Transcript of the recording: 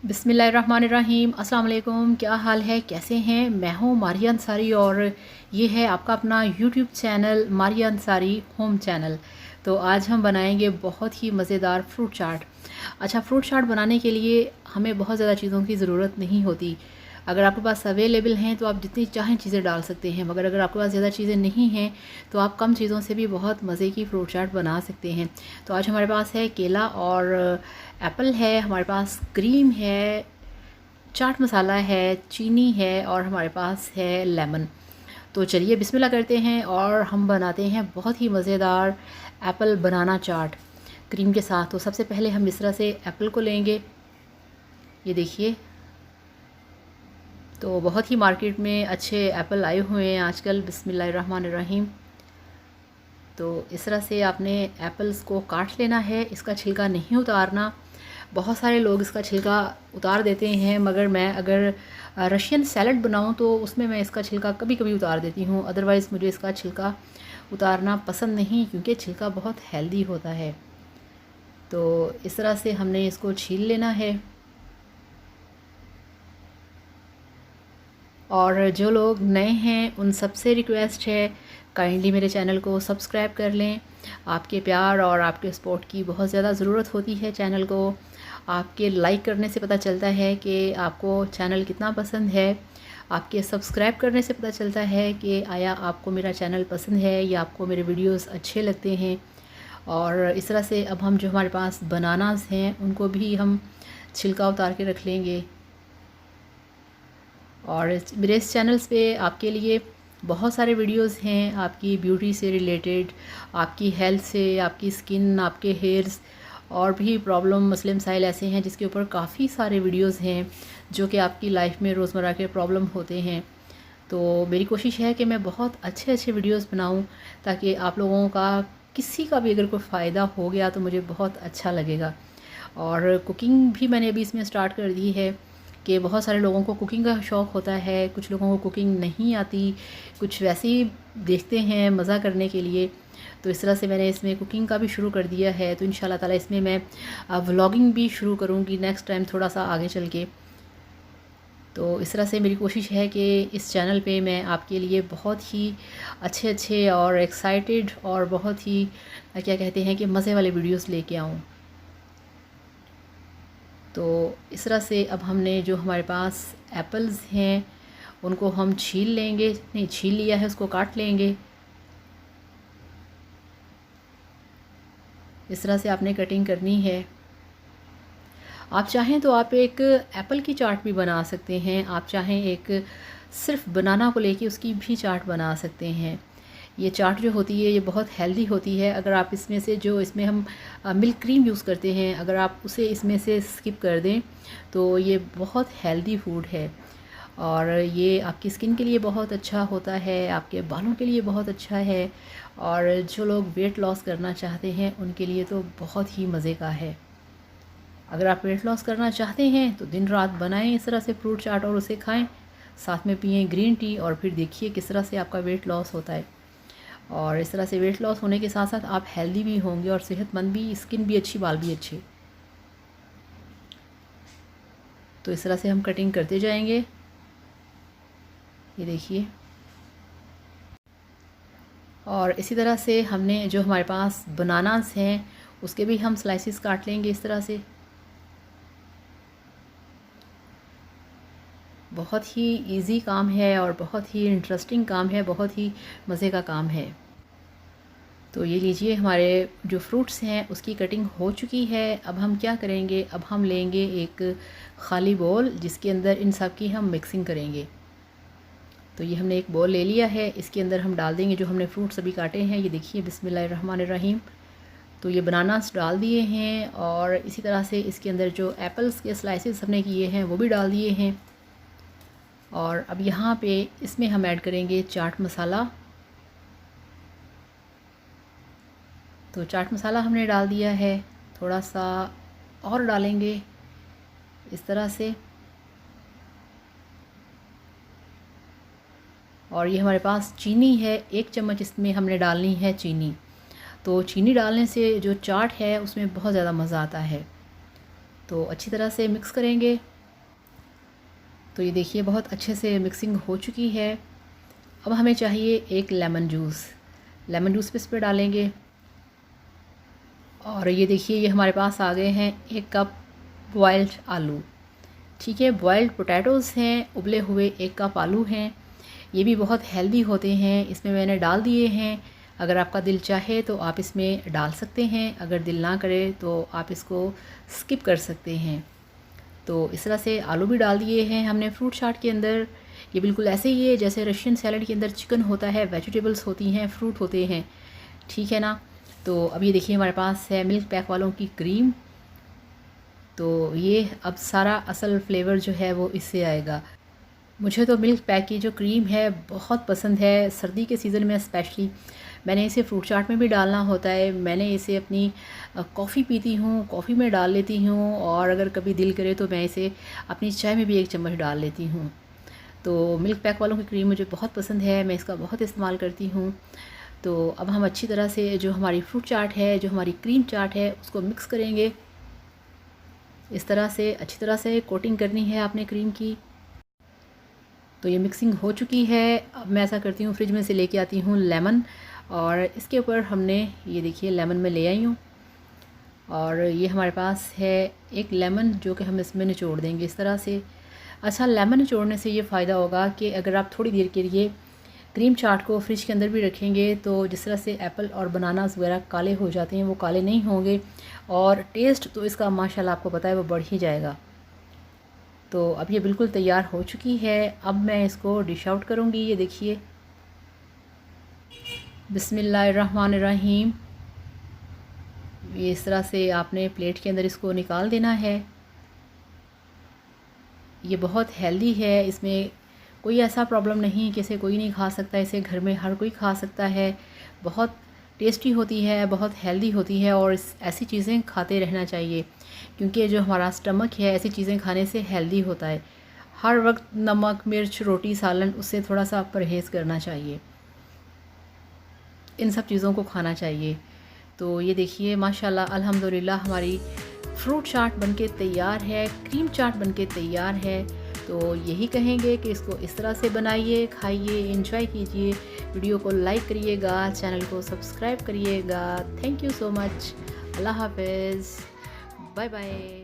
बिस्मिल्लाहिर्रहमानिर्रहीम। अस्सलाम वालेकुम। क्या हाल है, कैसे हैं? मैं हूँ मारिया अंसारी और ये है आपका अपना YouTube channel Maria Ansari home channel. तो आज हम बनाएंगे बहुत ही मज़ेदार फ्रूट चाट। अच्छा, फ्रूट चाट बनाने के लिए हमें बहुत ज़्यादा चीज़ों की ज़रूरत नहीं होती। अगर आपके पास अवेलेबल हैं तो आप जितनी चाहें चीज़ें डाल सकते हैं, मगर अगर आपके पास ज़्यादा चीज़ें नहीं हैं तो आप कम चीज़ों से भी बहुत मज़े की फ्रूट चाट बना सकते हैं। तो आज हमारे पास है केला और एप्पल है, हमारे पास क्रीम है, चाट मसाला है, चीनी है और हमारे पास है लेमन। तो चलिए बिस्मिल्लाह करते हैं और हम बनाते हैं बहुत ही मज़ेदार एप्पल बनाना चाट क्रीम के साथ। तो सबसे पहले हम इस तरह से एप्पल को लेंगे, ये देखिए। तो बहुत ही मार्केट में अच्छे एप्पल आए हुए हैं आजकल। बिस्मिल्लाहिर्रहमानिर्रहीम। तो इस तरह से आपने एप्पल्स को काट लेना है, इसका छिलका नहीं उतारना। बहुत सारे लोग इसका छिलका उतार देते हैं, मगर मैं अगर रशियन सैलड बनाऊं तो उसमें मैं इसका छिलका कभी कभी उतार देती हूं। अदरवाइज़ मुझे इसका छिलका उतारना पसंद नहीं, क्योंकि छिलका बहुत हेल्दी होता है। तो इस तरह से हमने इसको छील लेना है। और जो लोग नए हैं उन सबसे रिक्वेस्ट है, काइंडली मेरे चैनल को सब्सक्राइब कर लें। आपके प्यार और आपके सपोर्ट की बहुत ज़्यादा ज़रूरत होती है चैनल को। आपके लाइक करने से पता चलता है कि आपको चैनल कितना पसंद है। आपके सब्सक्राइब करने से पता चलता है कि आया आपको मेरा चैनल पसंद है या आपको मेरे वीडियोस अच्छे लगते हैं। और इस तरह से अब हम जो हमारे पास बनानास हैं उनको भी हम छिलका उतार के रख लेंगे। और मेरे इस चैनल्स पे आपके लिए बहुत सारे वीडियोस हैं, आपकी ब्यूटी से रिलेटेड, आपकी हेल्थ से, आपकी स्किन, आपके हेयर्स और भी प्रॉब्लम मसले मसाइल ऐसे हैं जिसके ऊपर काफ़ी सारे वीडियोस हैं जो कि आपकी लाइफ में रोज़मर्रा के प्रॉब्लम होते हैं। तो मेरी कोशिश है कि मैं बहुत अच्छे अच्छे वीडियोस बनाऊं ताकि आप लोगों का किसी का भी अगर कोई फ़ायदा हो गया तो मुझे बहुत अच्छा लगेगा। और कुकिंग भी मैंने अभी इसमें स्टार्ट कर दी है कि बहुत सारे लोगों को कुकिंग का शौक़ होता है, कुछ लोगों को कुकिंग नहीं आती, कुछ वैसे ही देखते हैं मज़ा करने के लिए। तो इस तरह से मैंने इसमें कुकिंग का भी शुरू कर दिया है। तो इंशाल्लाह ताला इसमें मैं व्लॉगिंग भी शुरू करूँगी नेक्स्ट टाइम, थोड़ा सा आगे चल के। तो इस तरह से मेरी कोशिश है कि इस चैनल पे मैं आपके लिए बहुत ही अच्छे अच्छे और एक्साइटेड और बहुत ही क्या कहते हैं कि मज़े वाले वीडियोस लेके आऊँ। तो इस तरह से अब हमने जो हमारे पास एप्पल्स हैं उनको हम छील लेंगे, नहीं छील लिया है उसको काट लेंगे। इस तरह से आपने कटिंग करनी है। आप चाहें तो आप एक एप्पल की चाट भी बना सकते हैं, आप चाहें एक सिर्फ बनाना को लेके उसकी भी चाट बना सकते हैं। ये चाट जो होती है ये बहुत हेल्दी होती है। अगर आप इसमें से जो इसमें हम मिल्क क्रीम यूज़ करते हैं, अगर आप उसे इसमें से स्किप कर दें तो ये बहुत हेल्दी फूड है। और ये आपकी स्किन के लिए बहुत अच्छा होता है, आपके बालों के लिए बहुत अच्छा है। और जो लोग वेट लॉस करना चाहते हैं उनके लिए तो बहुत ही मज़े का है। अगर आप वेट लॉस करना चाहते हैं तो दिन रात बनाएं इस तरह से फ्रूट चाट और उसे खाएं, साथ में पिएं ग्रीन टी और फिर देखिए किस तरह से आपका वेट लॉस होता है। और इस तरह से वेट लॉस होने के साथ साथ आप हेल्दी भी होंगे और सेहतमंद भी, स्किन भी अच्छी, बाल भी अच्छे। तो इस तरह से हम कटिंग करते जाएंगे, ये देखिए। और इसी तरह से हमने जो हमारे पास बनानास हैं उसके भी हम स्लाइसिस काट लेंगे इस तरह से। बहुत ही इजी काम है और बहुत ही इंटरेस्टिंग काम है, बहुत ही मज़े का काम है। तो ये लीजिए, हमारे जो फ्रूट्स हैं उसकी कटिंग हो चुकी है। अब हम क्या करेंगे, अब हम लेंगे एक ख़ाली बोल जिसके अंदर इन सब की हम मिक्सिंग करेंगे। तो ये हमने एक बोल ले लिया है, इसके अंदर हम डाल देंगे जो हमने फ्रूट्स अभी काटे हैं। ये देखिए, बिस्मिल्लाहिर्रहमानिर्रहीम। तो ये बनानास डाल दिए हैं और इसी तरह से इसके अंदर जो एप्पल्स के स्लाइसेस हमने किए हैं वो भी डाल दिए हैं। और अब यहाँ पे इसमें हम ऐड करेंगे चाट मसाला। तो चाट मसाला हमने डाल दिया है, थोड़ा सा और डालेंगे इस तरह से। और ये हमारे पास चीनी है, 1 चम्मच इसमें हमने डालनी है चीनी। तो चीनी डालने से जो चाट है उसमें बहुत ज़्यादा मज़ा आता है। तो अच्छी तरह से मिक्स करेंगे तो ये देखिए बहुत अच्छे से मिक्सिंग हो चुकी है। अब हमें चाहिए एक लेमन जूस भी इस पर डालेंगे। और ये देखिए ये हमारे पास आ गए हैं 1 कप बॉयल्ड आलू। ठीक है, बॉयल्ड पोटैटोज़ हैं, उबले हुए 1 कप आलू हैं। ये भी बहुत हेल्दी होते हैं। इसमें मैंने डाल दिए हैं। अगर आपका दिल चाहे तो आप इसमें डाल सकते हैं, अगर दिल ना करे तो आप इसको स्किप कर सकते हैं। तो इस तरह से आलू भी डाल दिए हैं हमने फ्रूट चाट के अंदर। ये बिल्कुल ऐसे ही है जैसे रशियन सैलड के अंदर चिकन होता है, वेजिटेबल्स होती हैं, फ्रूट होते हैं, ठीक है ना। तो अब ये देखिए हमारे पास है मिल्क पैक वालों की क्रीम। तो ये अब सारा असल फ्लेवर जो है वो इससे आएगा। मुझे तो मिल्क पैक की जो क्रीम है बहुत पसंद है, सर्दी के सीज़न में स्पेशली। मैंने इसे फ्रूट चाट में भी डालना होता है। मैंने इसे अपनी कॉफ़ी पीती हूँ, कॉफ़ी में डाल लेती हूँ, और अगर कभी दिल करे तो मैं इसे अपनी चाय में भी 1 चम्मच डाल लेती हूँ। तो मिल्क पैक वालों की क्रीम मुझे बहुत पसंद है, मैं इसका बहुत इस्तेमाल करती हूँ। तो अब हम अच्छी तरह से जो हमारी फ्रूट चाट है, जो हमारी क्रीम चाट है, उसको मिक्स करेंगे। इस तरह से अच्छी तरह से कोटिंग करनी है आपने क्रीम की। तो ये मिक्सिंग हो चुकी है। अब मैं ऐसा करती हूँ, फ्रिज में से लेके आती हूँ लेमन, और इसके ऊपर हमने ये देखिए लेमन में ले आई हूँ, और ये हमारे पास है एक लेमन जो कि हम इसमें निचोड़ देंगे इस तरह से। अच्छा, लेमन निचोड़ने से ये फ़ायदा होगा कि अगर आप थोड़ी देर के लिए क्रीम चाट को फ्रिज के अंदर भी रखेंगे तो जिस तरह से एप्पल और बनानास वगैरह काले हो जाते हैं वो काले नहीं होंगे, और टेस्ट तो इसका माशाल्लाह आपको पता है वो बढ़ ही जाएगा। तो अब ये बिल्कुल तैयार हो चुकी है। अब मैं इसको डिश आउट करूँगी। ये देखिए, बिस्मिल्लाहिर्रहमानिर्रहीम। ये इस तरह से आपने प्लेट के अंदर इसको निकाल देना है। ये बहुत हेल्दी है, इसमें कोई ऐसा प्रॉब्लम नहीं कि इसे कोई नहीं खा सकता, इसे घर में हर कोई खा सकता है। बहुत टेस्टी होती है, बहुत हेल्दी होती है, और ऐसी चीज़ें खाते रहना चाहिए, क्योंकि जो हमारा स्टमक है ऐसी चीज़ें खाने से हेल्दी होता है। हर वक्त नमक, मिर्च, रोटी, सालन, उससे थोड़ा सा परहेज़ करना चाहिए, इन सब चीज़ों को खाना चाहिए। तो ये देखिए माशाल्लाह अल्हम्दुलिल्लाह हमारी फ्रूट चाट बनके तैयार है, क्रीम चाट बनके तैयार है। तो यही कहेंगे कि इसको इस तरह से बनाइए, खाइए, एंजॉय कीजिए। वीडियो को लाइक करिएगा, चैनल को सब्सक्राइब करिएगा। Thank you so much. अल्लाह हाफ़िज़, बाय बाय।